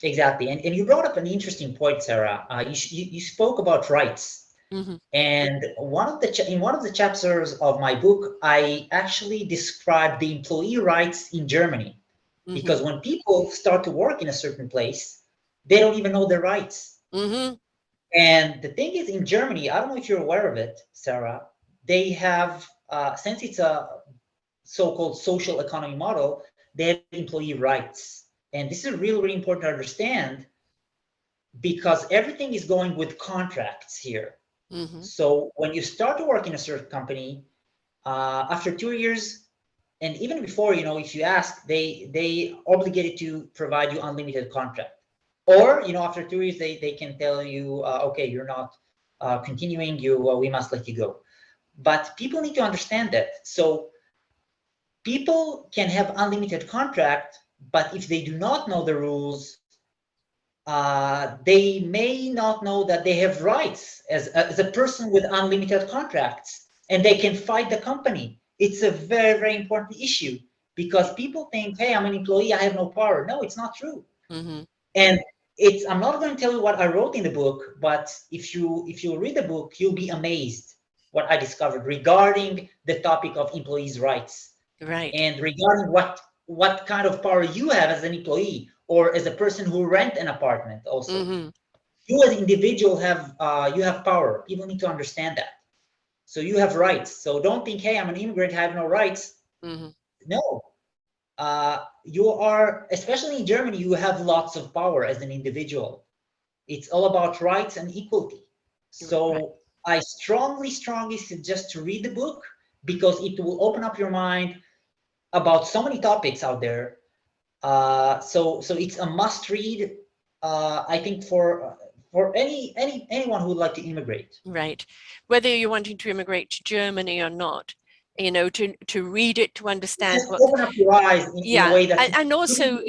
Exactly. And you brought up an interesting point, Sarah. You spoke about rights. Mm-hmm. And in one of the chapters of my book, I actually described the employee rights in Germany. Mm-hmm. Because when people start to work in a certain place, they don't even know their rights. Mm-hmm. And the thing is, in Germany, I don't know if you're aware of it, Sarah, they have, since it's a so-called social economy model, they have employee rights. And this is really, really important to understand because everything is going with contracts here. Mm-hmm. So when you start to work in a certain company, after 2 years, and even before, if you ask, they obligated to provide you unlimited contract. Or, after 2 years, they can tell you, okay, you're not continuing, we must let you go. But people need to understand that. So people can have unlimited contract, but if they do not know the rules, they may not know that they have rights as a person with unlimited contracts, and they can fight the company. It's a very, very important issue because people think, hey, I'm an employee, I have no power. No, it's not true. Mm-hmm. And I'm not going to tell you what I wrote in the book, but if you read the book, you'll be amazed what I discovered regarding the topic of employees' rights. Right. And regarding what kind of power you have as an employee or as a person who rent an apartment also. Mm-hmm. You as an individual have you have power. People need to understand that. So you have rights. So don't think, hey, I'm an immigrant, I have no rights. Mm-hmm. No. You are, especially in Germany, you have lots of power as an individual. It's all about rights and equality. So Right. I strongly, strongly suggest to read the book because it will open up your mind about so many topics out there. So it's a must read. I think for anyone who would like to immigrate. Right. Whether you're wanting to immigrate to Germany or not, to read it, to understand Just what, open up your eyes in a way that and also,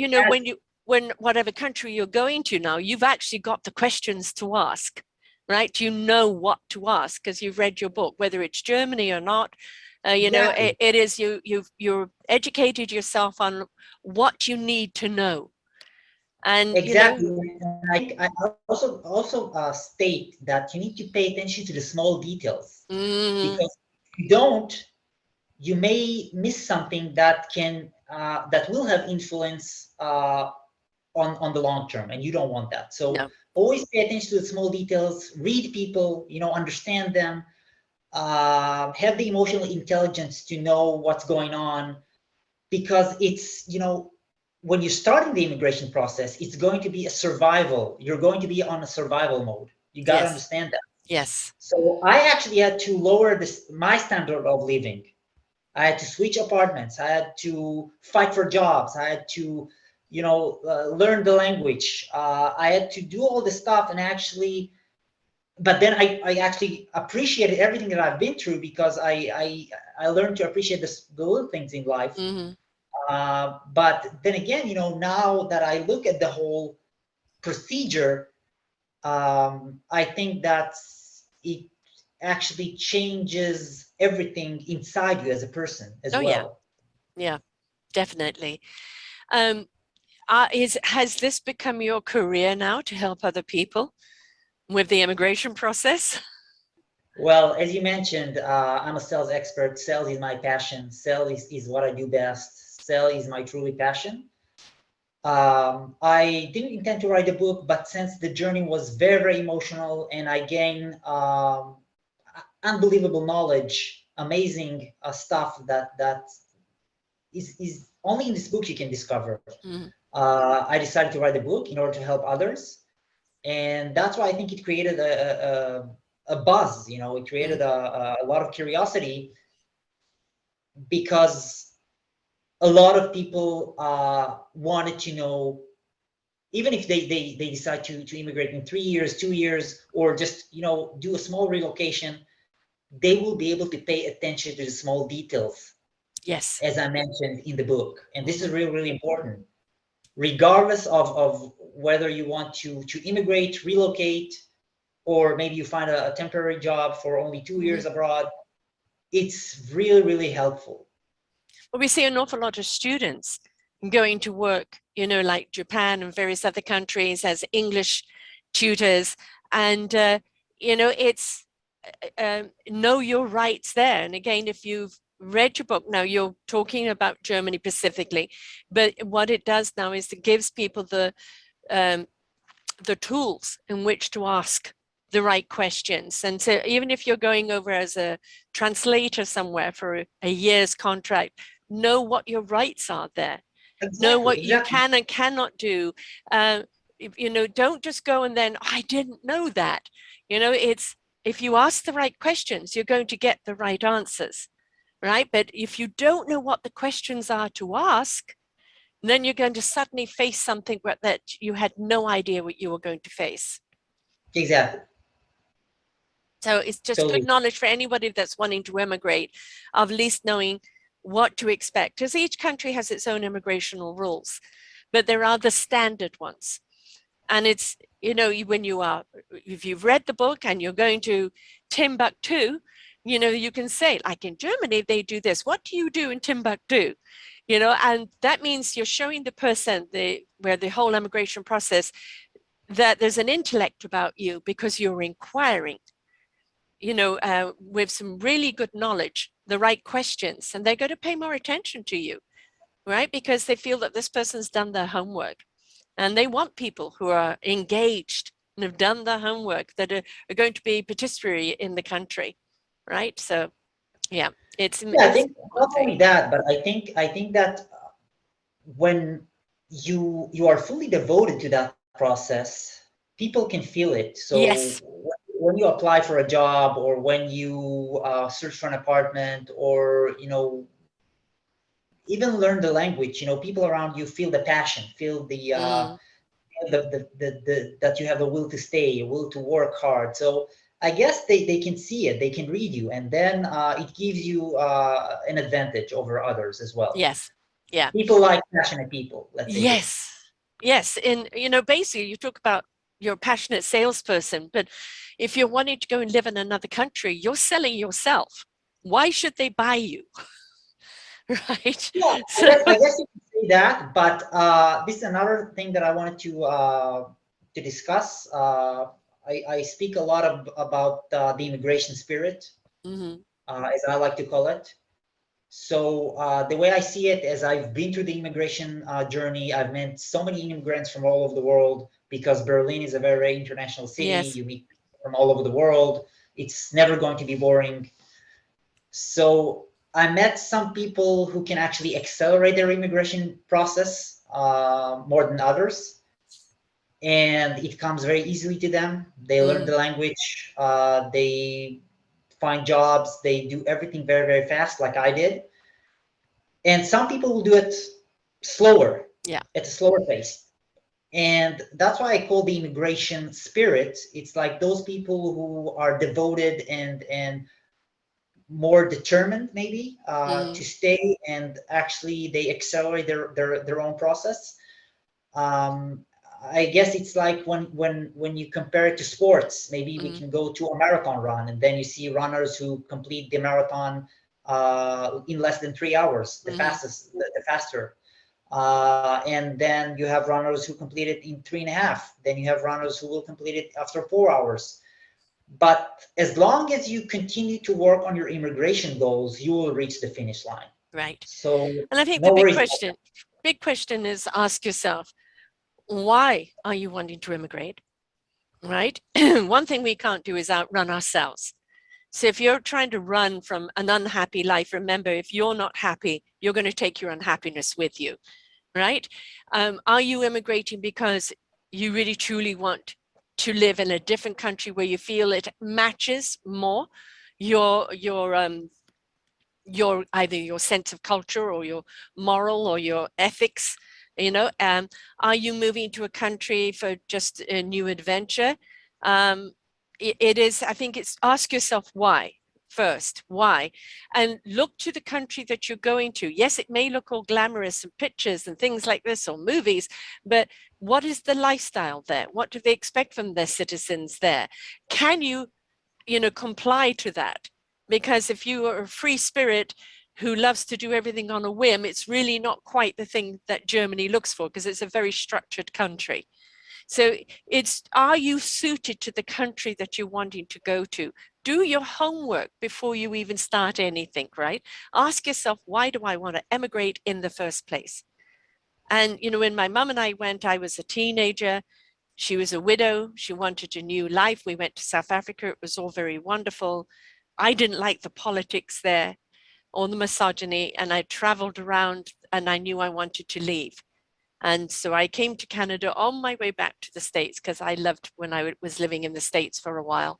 when whatever country you're going to now, you've actually got the questions to ask, right? You know what to ask because you've read your book, whether it's Germany or not. Exactly. It is you're educated yourself on what you need to know, and Exactly. And I think I also state that you need to pay attention to the small details mm, because if you don't, you may miss something that will have influence on the long term, and you don't want that. So no, always pay attention to the small details. Read people, understand them. Have the emotional intelligence to know what's going on because it's when you're starting the immigration process, it's going to be a survival. You're going to be on a survival mode. You got to yes, understand that. yes, So I actually had to lower my standard of living. I had to switch apartments. I had to fight for jobs. I had to, learn the language. I had to do all this stuff and actually, but then I actually appreciated everything that I've been through because I learned to appreciate the little things in life. mm-hmm. But then again, now that I look at the whole procedure, I think that it actually changes everything inside you as a person as Oh yeah, well. yeah, definitely. Um, has this become your career now to help other people with the immigration process? Well, as you mentioned, I'm a sales expert. Sales is my passion. Sales is what I do best. Sales is my truly passion. I didn't intend to write a book, but since the journey was very, very emotional and I gained unbelievable knowledge, amazing stuff that is only in this book you can discover. Mm-hmm. I decided to write a book in order to help others, and that's why I think it created a buzz. It created a lot of curiosity because a lot of people wanted to know, even if they decide to immigrate in 3 years, 2 years, or just do a small relocation, they will be able to pay attention to the small details, Yes. as I mentioned in the book. And this is Mm-hmm. really, really important. Regardless of whether you want to immigrate, relocate, or maybe you find a temporary job for only 2 years Mm-hmm. abroad, it's really, really helpful. Well, we see an awful lot of students going to work, like Japan and various other countries as English tutors. And, it's know your rights there. And again, if you've read your book, now you're talking about Germany specifically, but what it does now is it gives people the tools in which to ask the right questions. And so even if you're going over as a translator somewhere for a year's contract, know what your rights are there. Know what you can and cannot do. Don't just go and then, I didn't know that. It's, if you ask the right questions, you're going to get the right answers, right? But if you don't know what the questions are to ask, then you're going to suddenly face something that you had no idea what you were going to face. Exactly. So it's just good knowledge for anybody that's wanting to immigrate, of at least knowing what to expect, because each country has its own immigrational rules, but there are the standard ones. And it's, when if you've read the book and you're going to Timbuktu, you can say, like in Germany, they do this. What do you do in Timbuktu? And that means you're showing the person where the whole immigration process, that there's an intellect about you because you're inquiring, with some really good knowledge, the right questions, and they're going to pay more attention to you, right? Because they feel that this person's done their homework, and they want people who are engaged and have done their homework, that are going to be participatory in the country, right? So, yeah, I think not only that, but I think that when you are fully devoted to that process, people can feel it. So yes, when you apply for a job, or when you search for an apartment, or even learn the language, people around you feel the passion, feel that you have a will to stay, a will to work hard. So I guess they can see it, they can read you, and then it gives you an advantage over others as well. yes, yeah. People like passionate people, let's say. Yes. And, basically you talk about you're a passionate salesperson, but if you're wanting to go and live in another country, you're selling yourself. Why should they buy you? Right? Yeah, So, I guess you can say that, but this is another thing that I wanted to discuss. I speak a lot about the immigration spirit, as I like to call it. So the way I see it, as I've been through the immigration journey, I've met so many immigrants from all over the world, because Berlin is a very international city. yes. You meet people from all over the world. It's never going to be boring. So I met some people who can actually accelerate their immigration process more than others, and it comes very easily to them. They learn the language, they find jobs, they do everything very, very fast, like I did. And some people will do it slower, at a slower pace. And that's why I call the immigration spirit. It's like those people who are devoted and more determined, maybe, to stay, and actually they accelerate their own process. I guess it's like when you compare it to sports, maybe we can go to a marathon run, and then you see runners who complete the marathon in less than 3 hours, the faster. And then you have runners who complete it in 3.5. Then you have runners who will complete it after 4 hours. But as long as you continue to work on your immigration goals, you will reach the finish line. Right. So, and I think no the big question is, ask yourself, why are you wanting to immigrate? Right? One thing we can't do is outrun ourselves. So if you're trying to run from an unhappy life, remember, if you're not happy, you're going to take your unhappiness with you, right? Are you immigrating because you really truly want to live in a different country where you feel it matches more your either your sense of culture or your moral or your ethics? Are you moving to a country for just a new adventure? It is, I think it's, ask yourself why first, why, and look to the country that you're going to. Yes, it may look all glamorous and pictures and things like this, or movies, but what is the lifestyle there? What do they expect from their citizens there? Can you comply to that? Because if you are a free spirit who loves to do everything on a whim, it's really not quite the thing that Germany looks for, because it's a very structured country. So it's, are you suited to the country that you're wanting to go to? Do your homework before you even start anything, right? Ask yourself, why do I want to emigrate in the first place? And, you know, when my mum and I went, I was a teenager. She was a widow. She wanted a new life. We went to South Africa. It was all very wonderful. I didn't like the politics there or the misogyny, and I traveled around and I knew I wanted to leave. And so I came to Canada on my way back to the States, because I loved when I was living in the States for a while.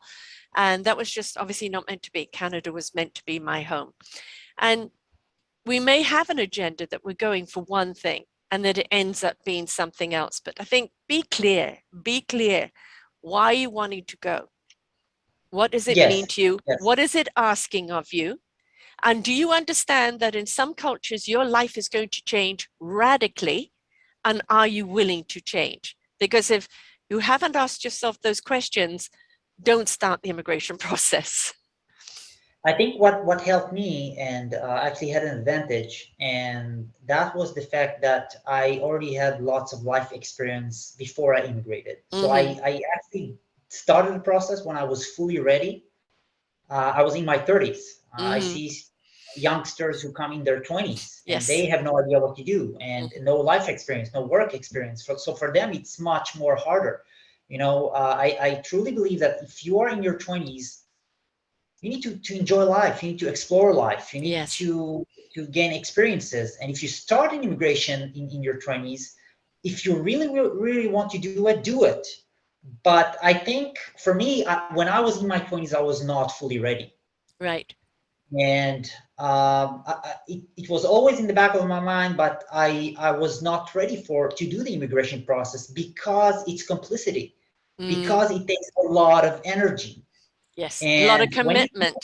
And that was just obviously not meant to be. Canada was meant to be my home. And we may have an agenda that we're going for one thing and that it ends up being something else. But I think be clear. Why are you wanting to go? What does it mean to you? Yes. What is it asking of you? And do you understand that in some cultures, your life is going to change radically? And are you willing to change? Because if you haven't asked yourself those questions, don't start the immigration process. I think what helped me and actually had an advantage, and that was the fact that I already had lots of life experience before I immigrated. So I actually started the process when I was fully ready. I was in my 30s. I see youngsters who come in their 20s and they have no idea what to do, and no life experience, no work experience. So for them, it's much more harder. You know, I truly believe that if you are in your 20s, you need to enjoy life. You need to explore life. You need to gain experiences. And if you start in immigration in your 20s, if you really want to do it, do it. But I think for me, when I was in my 20s, I was not fully ready. Right. And it was always in the back of my mind, but I was not ready to do the immigration process because it's complicity, because it takes a lot of energy. Yes, And a lot of commitment.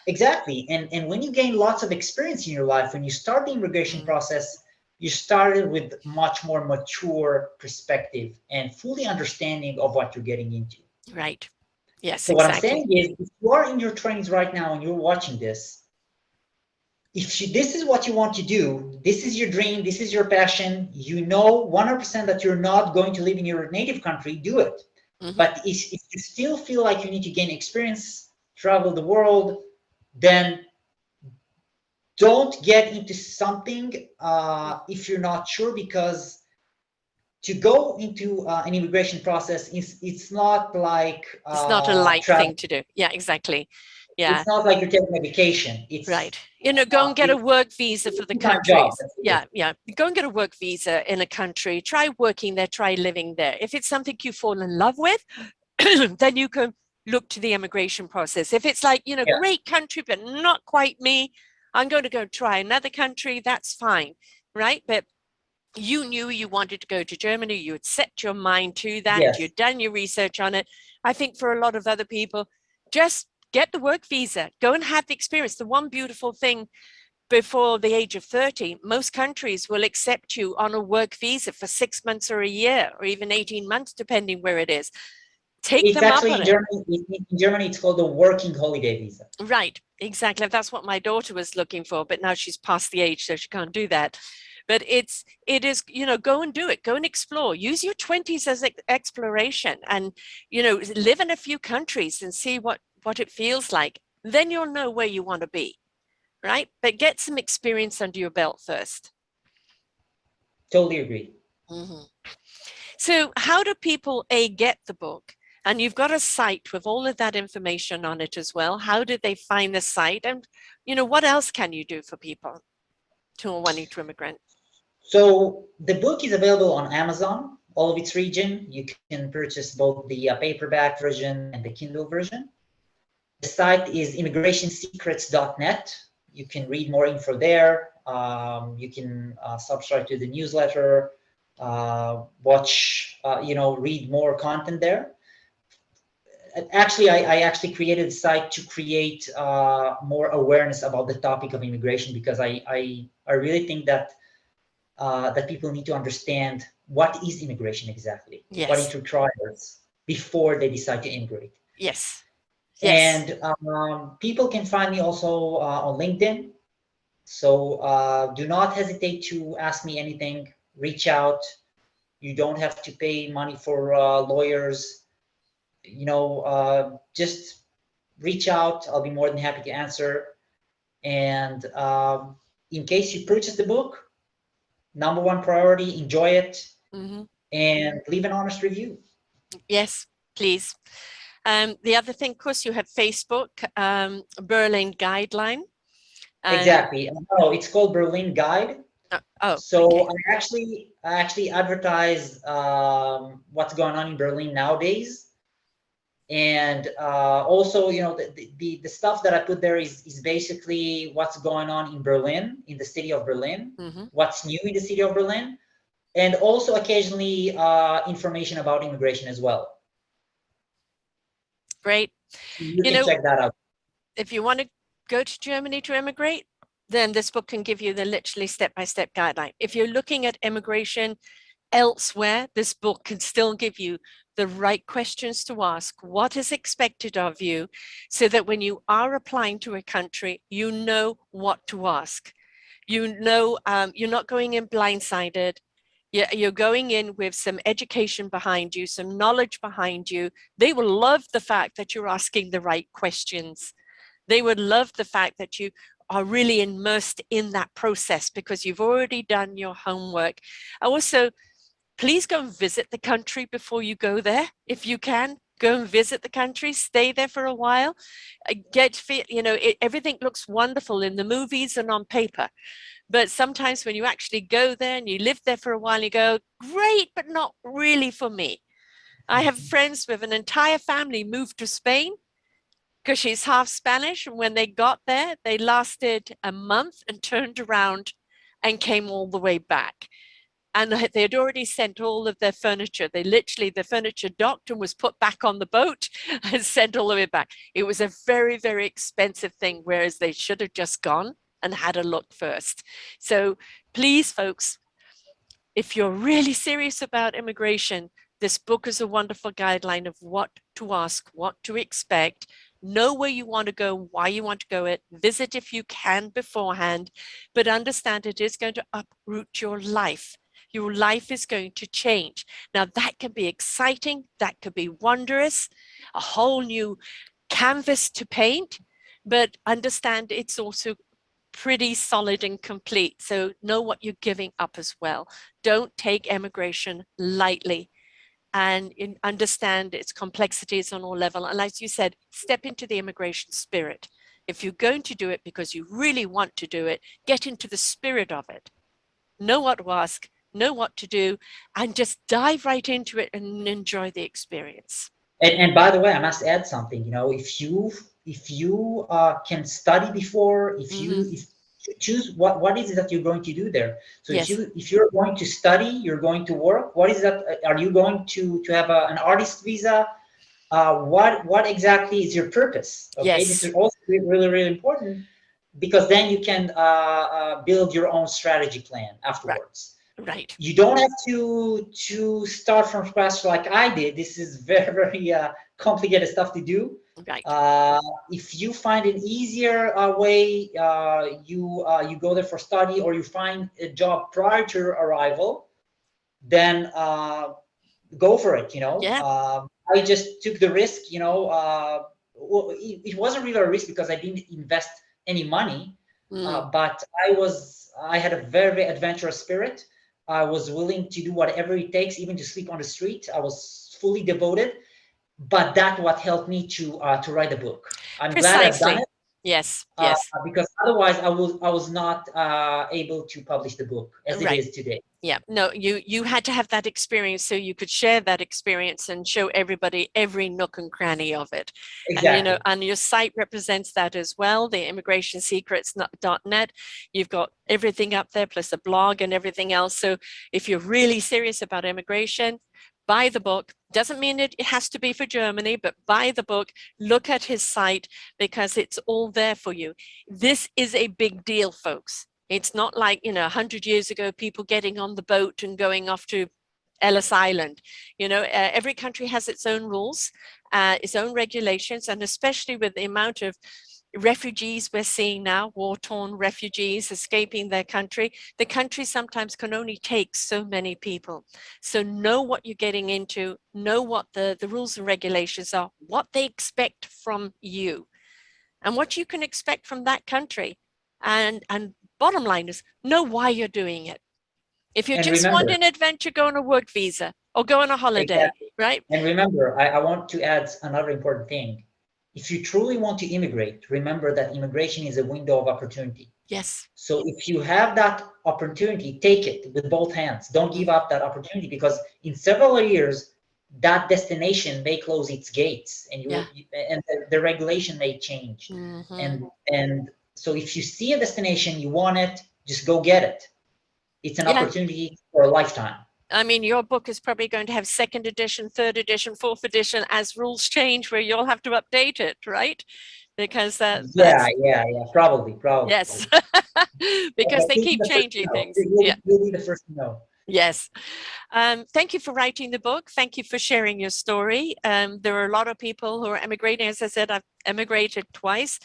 Exactly. And when you gain lots of experience in your life, when you start the immigration process, you started with much more mature perspective and fully understanding of what you're getting into. Right. Yes, So what I'm saying is, if you are in your 20s right now and you're watching this, this is what you want to do, this is your dream, this is your passion, you know 100% that you're not going to live in your native country, do it. But if you still feel like you need to gain experience, travel the world, then don't get into something if you're not sure, because to go into an immigration process it's not like it's not a light travel. thing to do. Yeah, exactly. Yeah. It's not like you're taking a vacation. It's right. You know, go and get a work visa for the countries. Yeah. Go and get a work visa in a country. Try working there. Try living there. If it's something you fall in love with, then you can look to the immigration process. If it's like, you know, great country, but not quite me, I'm going to go try another country. That's fine, right? But you knew you wanted to go to Germany. You had set your mind to that. You'd done your research on it. I think for a lot of other people, just get the work visa. Go and have the experience. The one beautiful thing, before the age of 30, most countries will accept you on a work visa for 6 months or a year, or even 18 months, depending where it is. Take them up on it. In Germany, it's called a working holiday visa. Right, exactly. That's what my daughter was looking for, but now she's past the age, so she can't do that. But it is, you know, go and do it. Go and explore. Use your 20s as exploration, and, you know, live in a few countries and see what it feels like. Then you'll know where you want to be, right? But get some experience under your belt first. Totally agree. So how do people get the book? And you've got a site with all of that information on it as well. How did they find the site? And, you know, what else can you do for people who are wanting to immigrate? So the book is available on Amazon, all of its region. You can purchase both the paperback version and the Kindle version. The site is immigrationsecrets.net. You can read more info there. You can subscribe to the newsletter, watch, read more content there. Actually, I actually created a site to create more awareness about the topic of immigration, because I really think that people need to understand what is immigration exactly, what it requires before they decide to immigrate. Yes. And people can find me also on LinkedIn. So do not hesitate to ask me anything. Reach out. You don't have to pay money for lawyers. Just reach out. I'll be more than happy to answer. And in case you purchase the book, number one priority, enjoy it Mhm. and leave an honest review. Yes, please. The other thing, of course, you have Facebook, Berlin Guideline. Exactly. No, it's called Berlin Guide. So Okay. I actually advertise what's going on in Berlin nowadays, and also the stuff that I put there is basically what's going on in Berlin, in the city of Berlin, Mm-hmm. what's new in the city of Berlin, and also occasionally information about immigration as well. Great. You can check that out. If you want to go to Germany to immigrate, then this book can give you the literally step-by-step guideline. If you're looking at immigration elsewhere, this book can still give you the right questions to ask, what is expected of you, so that when you are applying to a country, you know what to ask. You know, you're not going in blindsided. You're going in with some education behind you, some knowledge behind you. They will love the fact that you're asking the right questions. They would love the fact that you are really immersed in that process because you've already done your homework. Also, please go and visit the country before you go there. If you can, go and visit the country, stay there for a while, everything looks wonderful in the movies and on paper. But sometimes when you actually go there and you live there for a while, you go, great, but not really for me. I have friends with an entire family moved to Spain because she's half Spanish. And when they got there, they lasted a month and turned around and came all the way back. And they had already sent all of their furniture. The furniture docked and was put back on the boat and sent all of it back. It was a very, very expensive thing, whereas they should have just gone and had a look first. So please, folks, if you're really serious about immigration, this book is a wonderful guideline of what to ask, what to expect, know where you want to go, why you want to go it, visit if you can beforehand, but understand it is going to uproot your life. Your life is going to change. Now that can be exciting, that could be wondrous, a whole new canvas to paint, but understand it's also pretty solid and complete. So know what you're giving up as well. Don't take immigration lightly and understand its complexities on all levels. And as you said, step into the immigration spirit. If you're going to do it because you really want to do it, get into the spirit of it. Know what to ask, know what to do, and just dive right into it and enjoy the experience. And by the way, I must add something. If you can study before, if you choose what is it that you're going to do there. So Yes. if you're going to study, you're going to work. What is that? Are you going to have an artist visa? What exactly is your purpose? Okay, Yes. this is also really, really important, because then you can build your own strategy plan afterwards. Right. You don't have to start from scratch like I did. This is very, very complicated stuff to do. Right. If you find an easier way, you go there for study, or you find a job prior to your arrival, then go for it. Yeah. I just took the risk. Well, it wasn't really a risk because I didn't invest any money, but I had a very, very adventurous spirit. I was willing to do whatever it takes, even to sleep on the street. I was fully devoted, but that's what helped me to write the book. I'm glad I've done it. Yes. Because otherwise I was not able to publish the book as it is today. Yeah, no, you had to have that experience so you could share that experience and show everybody every nook and cranny of it. Exactly. And your site represents that as well, the immigrationsecrets.net. You've got everything up there, plus a blog and everything else. So if you're really serious about immigration, buy the book. Doesn't mean it has to be for Germany, but buy the book, look at his site, because it's all there for you. This is a big deal, folks. It's not like, 100 years ago, people getting on the boat and going off to Ellis Island. Every country has its own rules, its own regulations, and especially with the amount of refugees we're seeing now, war-torn refugees escaping their country. The country sometimes can only take so many people. So know what you're getting into, know what the rules and regulations are, what they expect from you, and what you can expect from that country. And bottom line is, know why you're doing it. If you And just want remember, an adventure, go on a work visa or go on a holiday, exactly. right? And remember, I want to add another important thing. If you truly want to immigrate, remember that immigration is a window of opportunity. Yes. So if you have that opportunity, take it with both hands. Don't give up that opportunity, because in several years, that destination may close its gates, and Yeah. and the regulation may change. Mm-hmm. And so if you see a destination, you want it, just go get it. It's an Yeah. opportunity for a lifetime. I mean, your book is probably going to have second edition, third edition, fourth edition as rules change, where you'll have to update it, right? Because that's Yeah, probably. yes, because But they you'll be keep the first to changing know. things. Yeah. You'll be the first to know. Yes. Thank you for writing the book. Thank you for sharing your story. There are a lot of people who are emigrating. As I said, I've emigrated twice.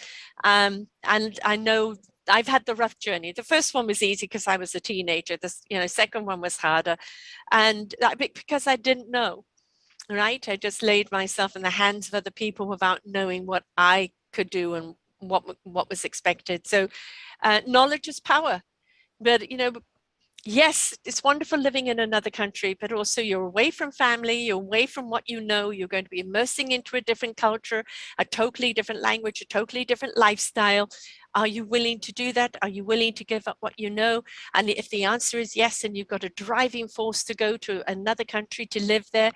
And I know I've had the rough journey. The first one was easy because I was a teenager. The second one was harder. And because I didn't know, right? I just laid myself in the hands of other people without knowing what I could do and what was expected. So knowledge is power. But, yes, it's wonderful living in another country, but also you're away from family, you're away from what you know, you're going to be immersing into a different culture, a totally different language, a totally different lifestyle. Are you willing to do that? Are you willing to give up what you know? And if the answer is yes, and you've got a driving force to go to another country to live there,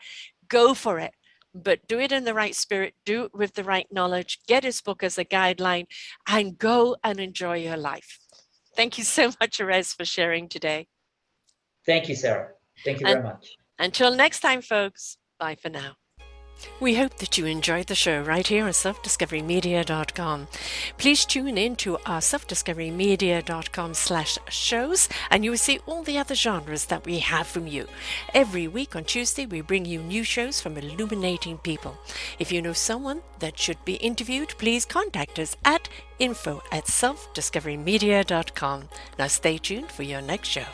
go for it. But do it in the right spirit, do it with the right knowledge, get his book as a guideline, and go and enjoy your life. Thank you so much, Erez, for sharing today. Thank you, Sarah. Thank you And very much. until next time, folks, bye for now. We hope that you enjoyed the show right here on selfdiscoverymedia.com. Please tune in to our selfdiscoverymedia.com/shows, and you will see all the other genres that we have from you. Every week on Tuesday, we bring you new shows from illuminating people. If you know someone that should be interviewed, please contact us at info@selfdiscoverymedia.com. Now stay tuned for your next show.